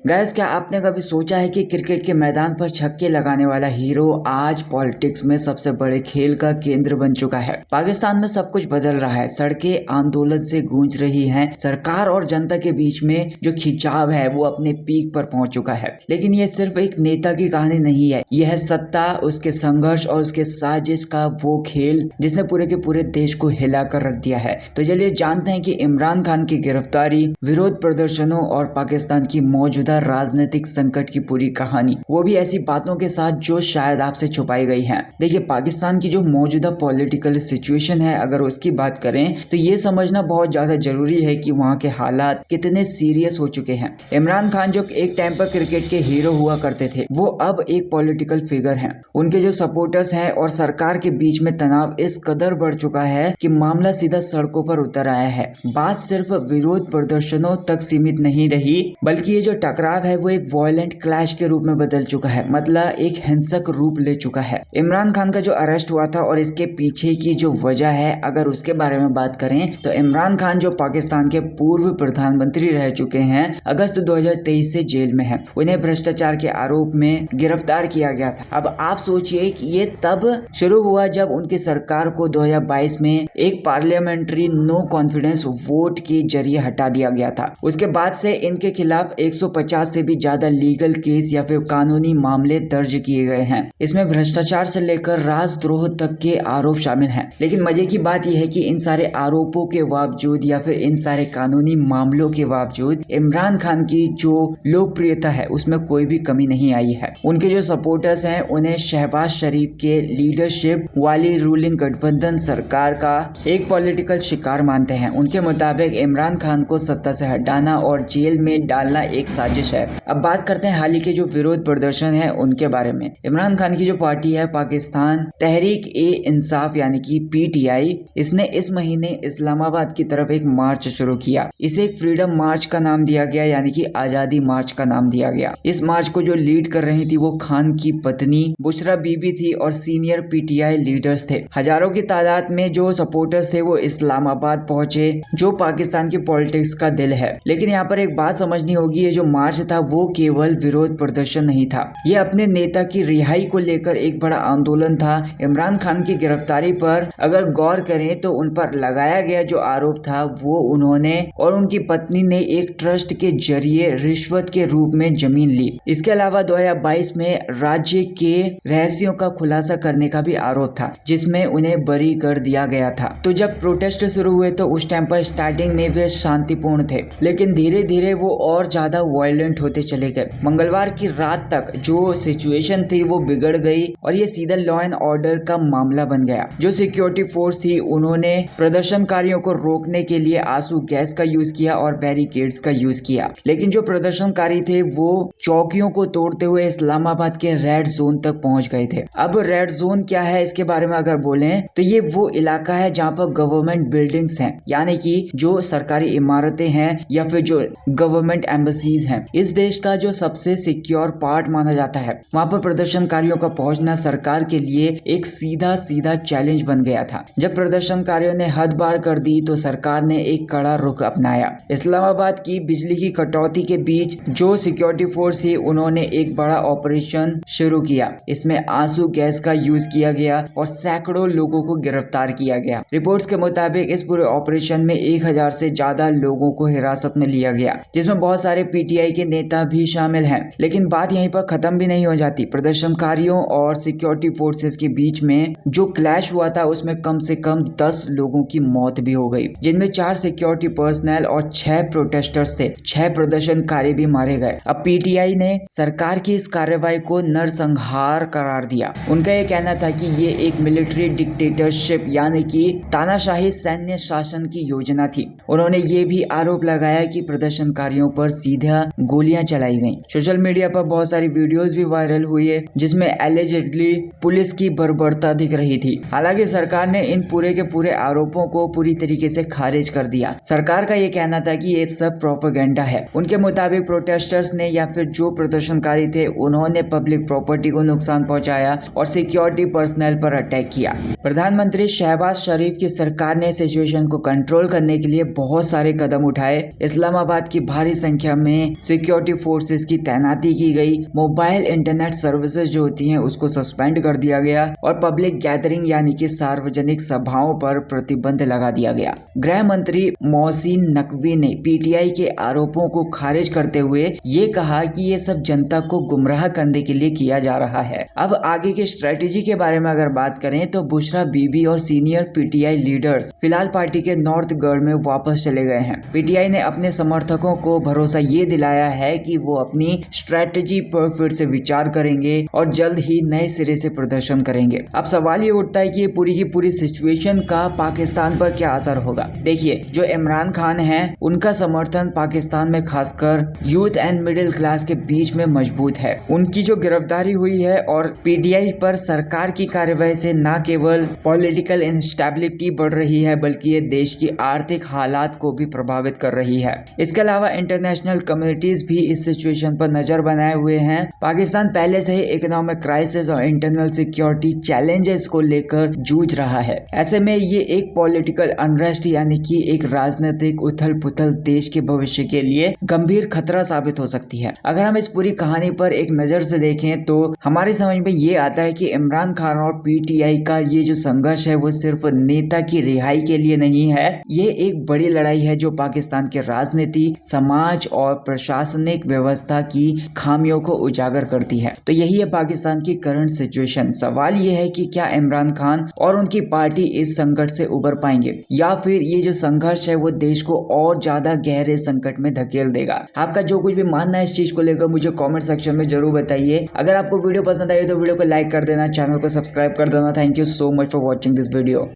Gas, क्या आपने कभी सोचा है कि क्रिकेट के मैदान पर छक्के लगाने वाला हीरो आज पॉलिटिक्स में सबसे बड़े खेल का केंद्र बन चुका है। पाकिस्तान में सब कुछ बदल रहा है, सड़कें आंदोलन से गूंज रही हैं, सरकार और जनता के बीच में जो खिंचाव है वो अपने पीक पर पहुंच चुका है। लेकिन ये सिर्फ एक नेता की कहानी नहीं है, यह है सत्ता, उसके संघर्ष और उसके साजिश का वो खेल जिसने पूरे के पूरे देश को हिला कर रख दिया है। तो चलिए जानते हैं कि इमरान खान की गिरफ्तारी, विरोध प्रदर्शनों और पाकिस्तान की मौजूदा राजनीतिक संकट की पूरी कहानी, वो भी ऐसी बातों के साथ जो शायद आपसे छुपाई गई हैं। देखिए, पाकिस्तान की जो मौजूदा पॉलिटिकल सिचुएशन है, अगर उसकी बात करें तो ये समझना बहुत ज्यादा जरूरी है कि वहाँ के हालात कितने सीरियस हो चुके हैं। इमरान खान जो एक टाइम पर क्रिकेट के हीरो हुआ करते थे, वो अब एक पॉलिटिकल फिगर हैं। उनके जो सपोर्टर्स हैं और सरकार के बीच में तनाव इस कदर बढ़ चुका है कि मामला सीधा सड़कों पर उतर आया है। बात सिर्फ विरोध प्रदर्शनों तक सीमित नहीं रही, बल्कि ये जो टकराव है वो एक वायलेंट क्लैश के रूप में बदल चुका है, मतलब एक हिंसक रूप ले चुका है। इमरान खान का जो अरेस्ट हुआ था और इसके पीछे की जो वजह है, अगर उसके बारे में बात करें तो इमरान खान जो पाकिस्तान के पूर्व प्रधानमंत्री रह चुके हैं, अगस्त 2023 से जेल में है। उन्हें भ्रष्टाचार के आरोप में गिरफ्तार किया गया था। अब आप सोचिए कि ये तब शुरू हुआ जब उनकी सरकार को 2022 में एक पार्लियामेंट्री नो कॉन्फिडेंस वोट के जरिए हटा दिया गया था। उसके बाद से इनके खिलाफ 150 से भी ज्यादा लीगल केस या फिर कानूनी मामले दर्ज किए गए हैं। इसमें भ्रष्टाचार से लेकर राजद्रोह तक के आरोप शामिल हैं। लेकिन मजे की बात यह है कि इन सारे आरोपों के बावजूद या फिर इन सारे कानूनी मामलों के बावजूद इमरान खान की जो लोकप्रियता है उसमें कोई भी कमी नहीं आई है। उनके जो सपोर्टर्स हैं उन्हें शहबाज शरीफ के लीडरशिप वाली रूलिंग गठबंधन सरकार का एक पॉलिटिकल शिकार मानते हैं। उनके मुताबिक इमरान खान को सत्ता से हटाना और जेल में डालना एक साजिश है। अब बात करते हैं हाल ही के जो विरोध प्रदर्शन है उनके बारे में। इमरान खान की जो पार्टी है पाकिस्तान तहरीक ए इंसाफ यानी कि PTI, इसने इस महीने इस्लामाबाद की तरफ एक मार्च शुरू किया। इसे एक फ्रीडम मार्च का नाम दिया गया, यानी कि आजादी मार्च का नाम दिया गया। इस मार्च को जो लीड कर रही थी वो खान की पत्नी बुशरा बीबी थी और सीनियर PTI लीडर्स थे। हजारों की तादाद में जो सपोर्टर्स थे वो इस्लामाबाद पहुंचे, जो पाकिस्तान की पॉलिटिक्स का दिल है। लेकिन यहाँ पर एक बात समझनी होगी, ये जो मार्च था वो केवल विरोध प्रदर्शन नहीं था, ये अपने नेता की रिहाई को लेकर एक बड़ा आंदोलन था। इमरान खान की गिरफ्तारी पर अगर गौर करें तो उन पर लगाया गया जो आरोप था वो उन्होंने और उनकी पत्नी ने एक ट्रस्ट के जरिए रिश्वत के रूप में जमीन ली। इसके अलावा 2022 में राज्य के रहस्यों का खुलासा करने का भी आरोप था, जिसमें उन्हें बरी कर दिया गया था। तो जब प्रोटेस्ट शुरू हुए तो उस टाइम पर स्टार्टिंग में वे शांतिपूर्ण थे, लेकिन धीरे धीरे वो और ज्यादा वायलेंट होते चले गए। मंगलवार की रात तक जो सिचुएशन थी वो बिगड़ गई और ये सीधा लॉ एंड ऑर्डर का मामला बन गया। जो सिक्योरिटी फोर्स थी उन्होंने प्रदर्शनकारियों को रोकने के लिए आंसू गैस का यूज किया और बैरिकेड्स का यूज किया। लेकिन जो प्रदर्शनकारी थे वो चौकियों को तोड़ते हुए इस्लामाबाद के रेड जोन तक पहुंच गए थे। अब रेड जोन क्या है इसके बारे में अगर बोलें तो ये वो इलाका है जहाँ पर गवर्नमेंट बिल्डिंग्स हैं, यानी कि जो सरकारी इमारतें हैं या फिर जो गवर्नमेंट एम्बेसीज हैं। इस देश का जो सबसे सिक्योर पार्ट माना जाता है। वहाँ पर प्रदर्शनकारियों का पहुंचना सरकार के लिए एक सीधा चैलेंज बन गया था। जब प्रदर्शनकारियों ने हद पार कर दी तो सरकार ने एक कड़ा रुख अपनाया। इस्लामाबाद की बिजली की कटौती के बीच जो सिक्योरिटी फोर्स थी उन्होंने एक बड़ा ऑपरेशन शुरू किया। इसमें आंसू गैस का यूज किया गया और सैकड़ों लोगों को गिरफ्तार किया गया। रिपोर्ट्स के मुताबिक इस पूरे ऑपरेशन में 1000 से ज्यादा लोगों को हिरासत में लिया गया, जिसमें बहुत सारे PTI के नेता भी शामिल हैं। लेकिन बात यहीं पर खत्म भी नहीं हो जाती। प्रदर्शनकारियों और सिक्योरिटी फोर्सेस के बीच में जो क्लैश हुआ था उसमें कम से कम 10 लोगों की मौत भी हो गई, जिनमें 4 सिक्योरिटी पर्सनल और 6 प्रोटेस्टर्स थे। 6 प्रदर्शनकारी भी मारे गए। अब PTI ने सरकार की इस कार्रवाई को नरसंहार करार दिया। उनका यह कहना था कि ये एक मिलिट्री डिक्टेटरशिप यानी कि तानाशाही सैन्य शासन की योजना थी। उन्होंने ये भी आरोप लगाया कि प्रदर्शनकारियों पर सीधा गोलियां चलाई गईं। सोशल मीडिया पर बहुत सारी वीडियोस भी वायरल हुई है जिसमें एलिजेडली पुलिस की बर्बरता दिख रही थी। हालांकि सरकार ने इन पूरे के पूरे आरोपों को पूरी तरीके से खारिज कर दिया। सरकार का ये कहना था कि ये सब प्रोपेगेंडा है। उनके मुताबिक प्रोटेस्टर्स ने या फिर जो प्रदर्शनकारी थे उन्होंने पब्लिक प्रॉपर्टी को नुकसान पहुंचाया और सिक्योरिटी पर्सनल पर अटैक किया। प्रधानमंत्री शहबाज शरीफ की सरकार ने सिचुएशन को कंट्रोल करने के लिए बहुत सारे कदम उठाए। इस्लामाबाद की भारी संख्या में सिक्योरिटी फोर्सेस की तैनाती की गई, मोबाइल इंटरनेट सर्विसेज जो होती हैं उसको सस्पेंड कर दिया गया और पब्लिक गैदरिंग यानी कि सार्वजनिक सभाओं पर प्रतिबंध लगा दिया गया। गृह मंत्री मोहसिन नकवी ने पीटीआई के आरोपों को खारिज करते हुए ये कहा कि ये सब जनता को गुमराह करने के लिए किया जा रहा है। अब आगे की स्ट्रेटेजी के बारे में अगर बात करें तो बुशरा बीबी और सीनियर पीटीआई लीडर्स फिलहाल पार्टी के नॉर्थ गढ़ में वापस चले गए हैं। पीटीआई ने अपने समर्थकों को भरोसा ये दिलाया है कि वो अपनी स्ट्रेटेजी पर फिर से विचार करेंगे और जल्द ही नए सिरे से प्रदर्शन करेंगे। अब सवाल ये उठता है कि ये पूरी की पूरी सिचुएशन का पाकिस्तान पर क्या असर होगा। देखिए, जो इमरान खान हैं उनका समर्थन पाकिस्तान में खासकर यूथ एंड मिडिल क्लास के बीच में मजबूत है। उनकी जो गिरफ्तारी हुई है और पीटीआई पर सरकार की कार्रवाई से न केवल पॉलिटिकल इंस्टेबिलिटी बढ़ रही है बल्कि ये देश की आर्थिक हालात को भी प्रभावित कर रही है। इसके अलावा इंटरनेशनल कम्युनिटीज भी इस सिचुएशन पर नजर बनाए हुए हैं। पाकिस्तान पहले से ही इकोनॉमिक क्राइसिस और इंटरनल सिक्योरिटी चैलेंजेस को लेकर जूझ रहा है। ऐसे में ये एक पॉलिटिकल अनरेस्ट यानी कि एक राजनीतिक उथल पुथल देश के भविष्य के लिए गंभीर खतरा साबित हो सकती है। अगर हम इस पूरी कहानी पर एक नजर से देखें तो हमारी समझ में ये आता है कि इमरान खान और पीटीआई का ये जो संघर्ष है वो सिर्फ नेता की रिहाई के लिए नहीं है, ये एक बड़ी लड़ाई है जो पाकिस्तान के राजनीति, समाज और प्रशासनिक व्यवस्था की खामियों को उजागर करती है। तो यही है पाकिस्तान की करंट सिचुएशन। सवाल ये है कि क्या इमरान खान और उनकी पार्टी इस संकट से उबर पाएंगे या फिर ये जो संघर्ष है वो देश को और ज्यादा गहरे संकट में धकेल देगा। आपका जो कुछ भी मानना है इस चीज को लेकर मुझे कमेंट सेक्शन में जरूर बताइए। अगर आपको वीडियो पसंद आई तो वीडियो को लाइक कर देना, चैनल को सब्सक्राइब कर देना। Thank you so much for watching this video.